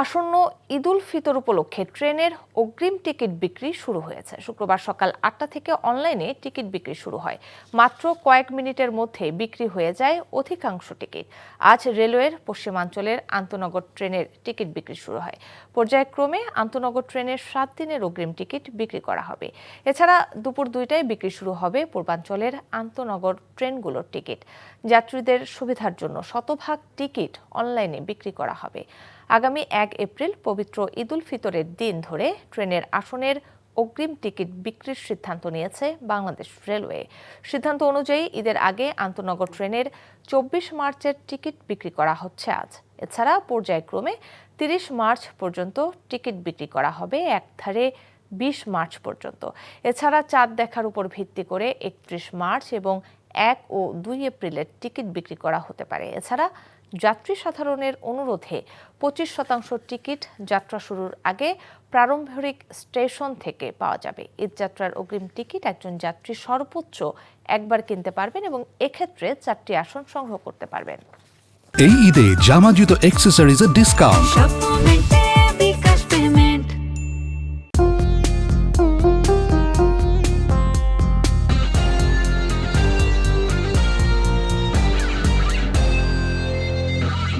আসন্ন ঈদুল ফিতর উপলক্ষে ট্রেনের অগ্রিম টিকিট বিক্রি শুরু হয়েছে। শুক্রবার সকাল ৮টা থেকে অনলাইনে টিকিট বিক্রি শুরু হয়। মাত্র কয়েক মিনিটের মধ্যে বিক্রি হয়ে যায় অধিকাংশ টিকিট। আজ রেলওয়ের পশ্চিমাঞ্চলের আন্তনগর ট্রেনের টিকিট বিক্রি শুরু হয়। পর্যায়ক্রমে আন্তনগর ট্রেনের 7 দিনের অগ্রিম টিকিট বিক্রি করা হবে। এছাড়া দুপুর 2টায় বিক্রি শুরু হবে পূর্বাঞ্চলের আন্তনগর ট্রেনগুলোর টিকিট। যাত্রীদের সুবিধার জন্য শতভাগ টিকিট অনলাইনে বিক্রি করা হবে। আগামী 1 এপ্রিল পবিত্র ঈদুল ফিতরের দিন ধরে ট্রেনের আসনের অগ্রিম টিকিট বিক্রির সিদ্ধান্ত নিয়েছে বাংলাদেশ রেলওয়ে। সিদ্ধান্ত অনুযায়ী ঈদের আগে আন্তনগর ট্রেনের 24 মার্চের টিকিট বিক্রি করা হচ্ছে আজ। এছাড়া পর্যায়ক্রমে 30 মার্চ পর্যন্ত টিকিট বিক্রি করা হবে, একধারে 20 মার্চ পর্যন্ত। এছাড়া চাঁদ দেখার উপর ভিত্তি করে 31 মার্চ এবং 1 ও 2 এপ্রিলের টিকিট বিক্রি করা হতে পারে। এছাড়া যাত্রী সাধারণের অনুরোধে 25% টিকিট যাত্রা শুরুর আগে প্রারম্ভিক স্টেশন থেকে পাওয়া যাবে। ঈদ যাত্রার অগ্রিম টিকিট একজন যাত্রী সর্বোচ্চ একবার কিনতে পারবেন এবং এক্ষেত্রে 4টি আসন সংগ্রহ করতে পারবেন। এই ঈদে জামা জুতো অ্যাক্সেসরিজের ডিসকাউন্ট।